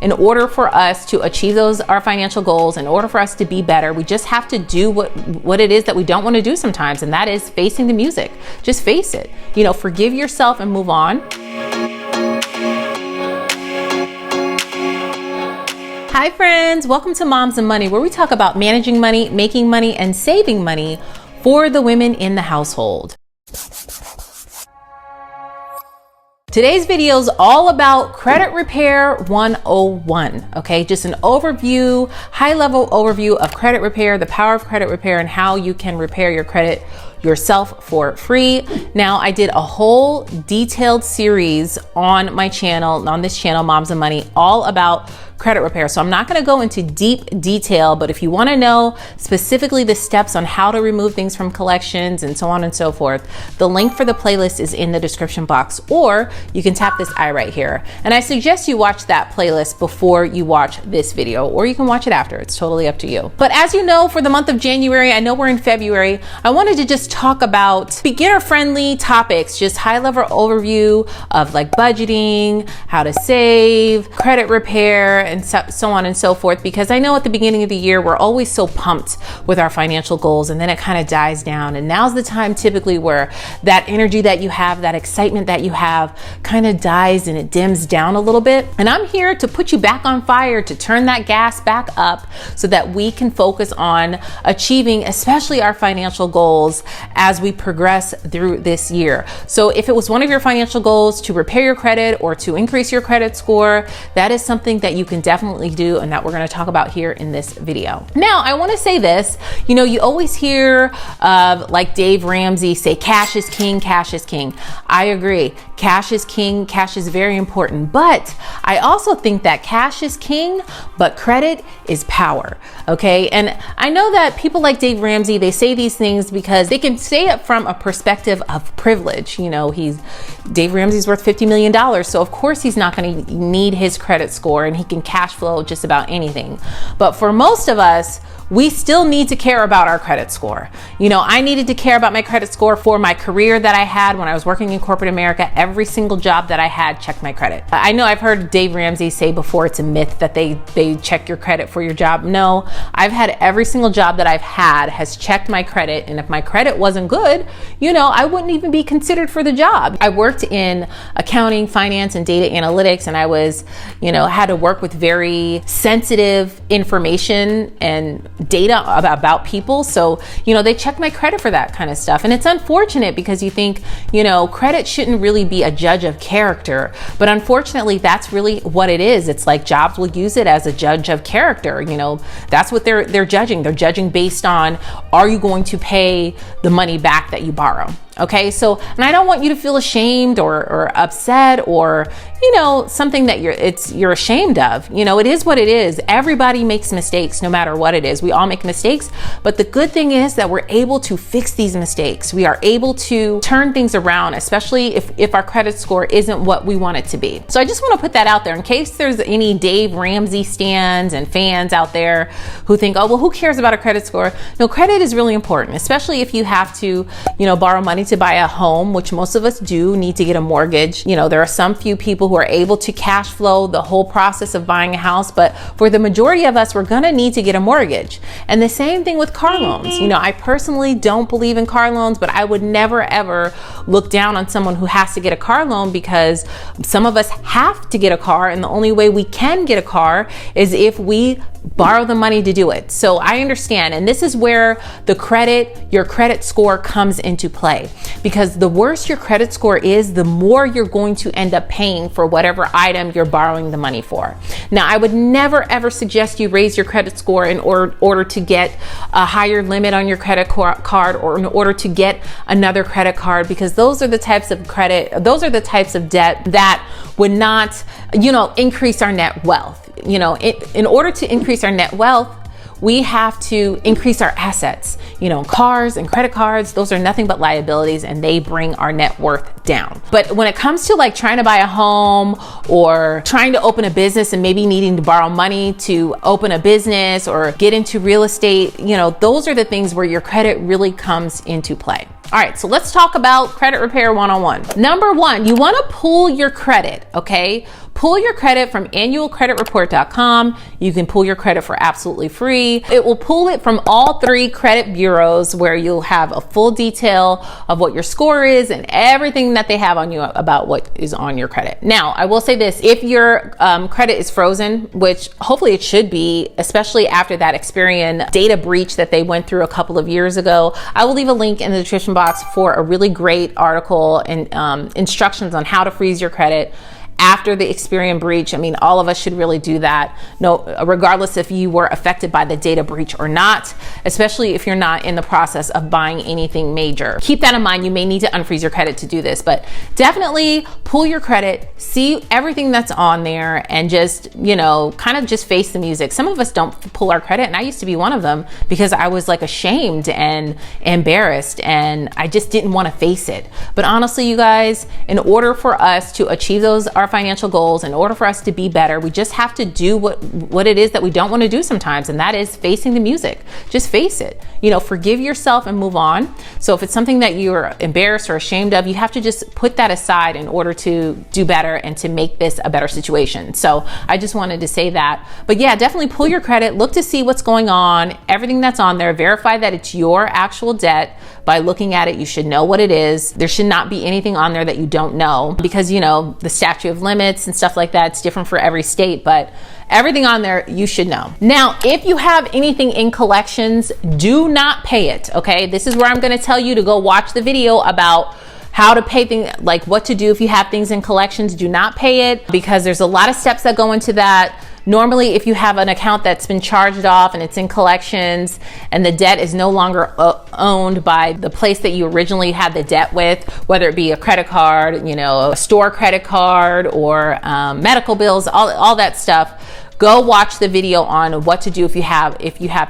in order for us to achieve our financial goals, in order for us to be better, we just have to do what it is that we don't want to do sometimes, and that is facing the music. Just face it. Forgive yourself and move on. Hi friends, welcome to Moms and Money, where we talk about managing money, making money, and saving money for the women in the household. Today's video is all about credit repair 101, okay? Just an overview, high-level overview of credit repair, the power of credit repair, and how you can repair your credit yourself for free. Now, I did a whole detailed series on this channel, Moms and Money, all about credit repair. So I'm not going to go into deep detail, but if you want to know specifically the steps on how to remove things from collections and so on and so forth, the link for the playlist is in the description box, or you can tap this eye right here. And I suggest you watch that playlist before you watch this video, or you can watch it after. It's totally up to you. But as you know, for the month of January, I know we're in February, I wanted to just talk about beginner-friendly topics, just high-level overview of like budgeting, how to save, credit repair, and so on and so forth, because I know at the beginning of the year we're always so pumped with our financial goals, and then it kind of dies down, and now's the time typically where that energy that you have, that excitement that you have, kind of dies and it dims down a little bit. And I'm here to put you back on fire, to turn that gas back up so that we can focus on achieving especially our financial goals as we progress through this year. So if it was one of your financial goals to repair your credit or to increase your credit score, that is something that you can definitely do, and that we're going to talk about here in this video. Now, I want to say this, you always hear of like Dave Ramsey say, cash is king, cash is king. I agree. Cash is king, cash is very important, but I also think that cash is king, but credit is power, okay? And I know that people like Dave Ramsey, they say these things because they can say it from a perspective of privilege. Dave Ramsey's worth $50 million, so of course he's not going to need his credit score, and he can cash flow just about anything. But for most of us, we still need to care about our credit score. I needed to care about my credit score for my career that I had when I was working in corporate America. Every single job that I had checked my credit. I know I've heard Dave Ramsey say before it's a myth that they check your credit for your job. No, I've had every single job that I've had has checked my credit, and if my credit wasn't good, I wouldn't even be considered for the job. I worked in accounting, finance, and data analytics, and I was, had to work with very sensitive information and data about people. So, they check my credit for that kind of stuff. And it's unfortunate because you think, credit shouldn't really be a judge of character. But unfortunately, that's really what it is. It's like jobs will use it as a judge of character. That's what they're judging. They're judging based on, are you going to pay the money back that you borrow? Okay, so, and I don't want you to feel ashamed or upset or, something that you're ashamed of. It is what it is. Everybody makes mistakes no matter what it is. We all make mistakes, but the good thing is that we're able to fix these mistakes. We are able to turn things around, especially if our credit score isn't what we want it to be. So I just want to put that out there in case there's any Dave Ramsey stans and fans out there who think, oh, well, who cares about a credit score? No, credit is really important, especially if you have to, borrow money to buy a home, which most of us do need to get a mortgage. There are some few people who are able to cash flow the whole process of buying a house, but for the majority of us, we're gonna need to get a mortgage. And the same thing with car loans. I personally don't believe in car loans, but I would never ever look down on someone who has to get a car loan, because some of us have to get a car, and the only way we can get a car is if we borrow the money to do it. So I understand, and this is where your credit score comes into play, because the worse your credit score is, the more you're going to end up paying for whatever item you're borrowing the money for. Now, I would never ever suggest you raise your credit score in order to get a higher limit on your credit card, or in order to get another credit card, because those are the types of debt that would not, increase our net wealth. In order to increase our net wealth, we have to increase our assets. Cars and credit cards, those are nothing but liabilities, and they bring our net worth down. But when it comes to like trying to buy a home or trying to open a business and maybe needing to borrow money to open a business or get into real estate, you know, those are the things where your credit really comes into play. All right, so let's talk about credit repair 101. Number one, you want to pull your credit, okay? Pull your credit from annualcreditreport.com. You can pull your credit for absolutely free. It will pull it from all 3 credit bureaus where you'll have a full detail of what your score is and everything that they have on you about what is on your credit. Now, I will say this, if your credit is frozen, which hopefully it should be, especially after that Experian data breach that they went through a couple of years ago, I will leave a link in the description box for a really great article and instructions on how to freeze your credit after the Experian breach. I mean, all of us should really do that, regardless if you were affected by the data breach or not, especially if you're not in the process of buying anything major. Keep that in mind. You may need to unfreeze your credit to do this, but definitely pull your credit, see everything that's on there, and just, you know, kind of just face the music. Some of us don't pull our credit, and I used to be one of them because I was like ashamed and embarrassed, and I just didn't want to face it. But honestly, you guys, in order for us to achieve our financial goals, in order for us to be better, we just have to do what it is that we don't want to do sometimes, and that is facing the music. Just face it. You know, forgive yourself and move on. So if it's something that you're embarrassed or ashamed of, you have to just put that aside in order to do better and to make this a better situation. So I just wanted to say that. But yeah, definitely pull your credit, look to see what's going on, everything that's on there, verify that it's your actual debt. By looking at it, you should know what it is. There should not be anything on there that you don't know, because, you know, the statute of limits and stuff like that, it's different for every state, but everything on there you should know. Now, if you have anything in collections, do not pay it, okay? This is where I'm gonna tell you to go watch the video about how to pay things, like what to do if you have things in collections. Do not pay it, because there's a lot of steps that go into that. Normally, if you have an account that's been charged off and it's in collections and the debt is no longer owned by the place that you originally had the debt with, whether it be a credit card, you know, a store credit card, or medical bills, all that stuff, go watch the video on what to do if you have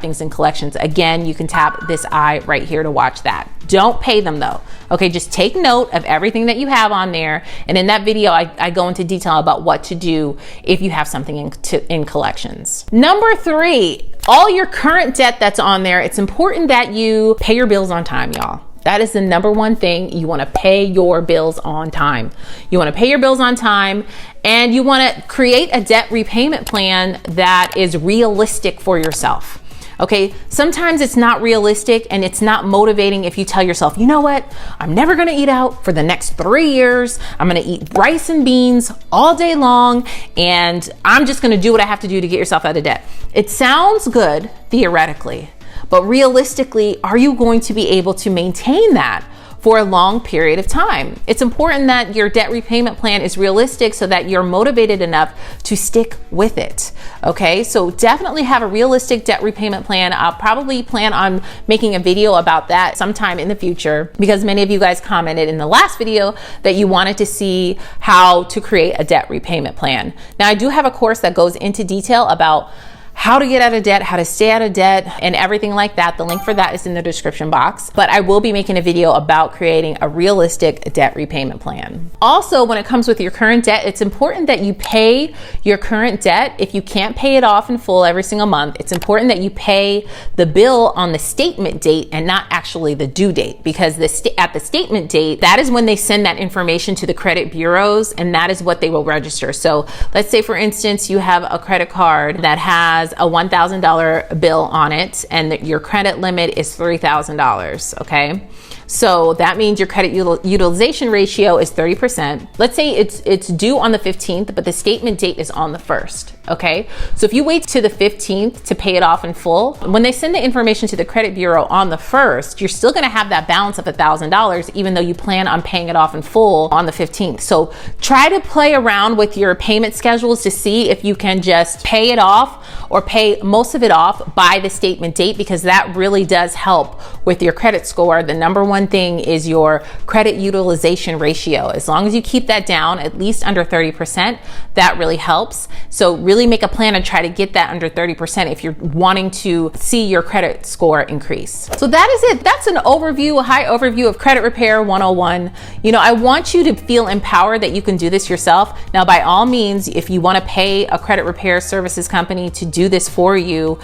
things in collections. Again, you can tap this eye right here to watch that. Don't pay them though. Okay, just take note of everything that you have on there. And in that video, I go into detail about what to do if you have something in collections. Number 3, all your current debt that's on there, it's important that you pay your bills on time, y'all. That is the number one thing. You want to pay your bills on time. You want to pay your bills on time, and you want to create a debt repayment plan that is realistic for yourself. Okay, sometimes it's not realistic and it's not motivating if you tell yourself, you know what, I'm never gonna eat out for the next 3 years. I'm gonna eat rice and beans all day long, and I'm just gonna do what I have to do to get yourself out of debt. It sounds good theoretically, but realistically, are you going to be able to maintain that for a long period of time? It's important that your debt repayment plan is realistic so that you're motivated enough to stick with it. Okay, so definitely have a realistic debt repayment plan. I'll probably plan on making a video about that sometime in the future, because many of you guys commented in the last video that you wanted to see how to create a debt repayment plan. Now, I do have a course that goes into detail about how to get out of debt, how to stay out of debt, and everything like that. The link for that is in the description box. But I will be making a video about creating a realistic debt repayment plan. Also, when it comes with your current debt, it's important that you pay your current debt. If you can't pay it off in full every single month, it's important that you pay the bill on the statement date and not actually the due date, because at the statement date, that is when they send that information to the credit bureaus, and that is what they will register. So let's say, for instance, you have a credit card that has a $1,000 bill on it, and your credit limit is $3,000, okay? So that means your credit utilization ratio is 30%. Let's say it's due on the 15th, but the statement date is on the 1st, okay? So if you wait to the 15th to pay it off in full, when they send the information to the credit bureau on the 1st, you're still gonna have that balance of $1,000, even though you plan on paying it off in full on the 15th. So try to play around with your payment schedules to see if you can just pay it off or pay most of it off by the statement date, because that really does help with your credit score. The number one one thing is your credit utilization ratio. As long as you keep that down, at least under 30%, that really helps. So really make a plan to try to get that under 30% if you're wanting to see your credit score increase. So that is it. That's an overview, a high overview of Credit Repair 101. You know, I want you to feel empowered that you can do this yourself. Now, by all means, if you want to pay a credit repair services company to do this for you,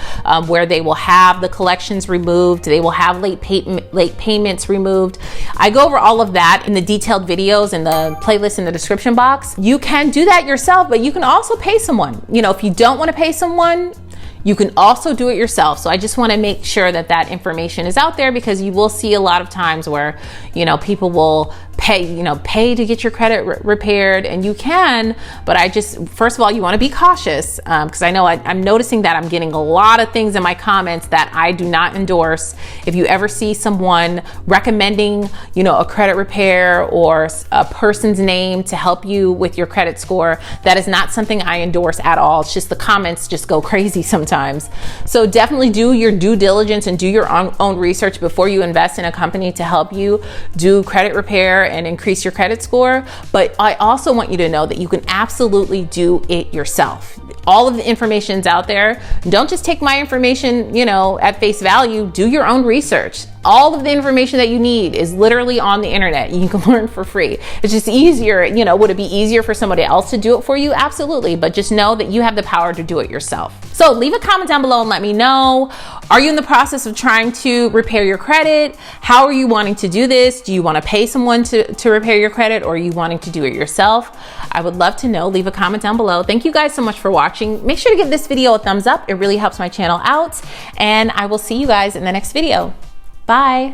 where they will have the collections removed, they will have late payments removed. I go over all of that in the detailed videos in the playlist in the description box. You can do that yourself, but you can also pay someone. You know, if you don't want to pay someone, you can also do it yourself. So I just want to make sure that that information is out there, because you will see a lot of times where, you know, people will pay to get your credit repaired, and you can, but I just, first of all, you want to be cautious, because I know I'm noticing that I'm getting a lot of things in my comments that I do not endorse. If you ever see someone recommending, you know, a credit repair or a person's name to help you with your credit score, that is not something I endorse at all. It's just the comments just go crazy sometimes. So definitely do your due diligence and do your own research before you invest in a company to help you do credit repair and increase your credit score. But I also want you to know that you can absolutely do it yourself. All of the information's out there. Don't just take my information, you know, at face value. Do your own research. All of the information that you need is literally on the internet. You can learn for free. It's just easier, you know, would it be easier for somebody else to do it for you? Absolutely. But just know that you have the power to do it yourself. So leave a comment down below and let me know. Are you in the process of trying to repair your credit? How are you wanting to do this? Do you want to pay someone to repair your credit, or are you wanting to do it yourself? I would love to know. Leave a comment down below. Thank you guys so much for watching. Make sure to give this video a thumbs up. It really helps my channel out. And I will see you guys in the next video. Bye.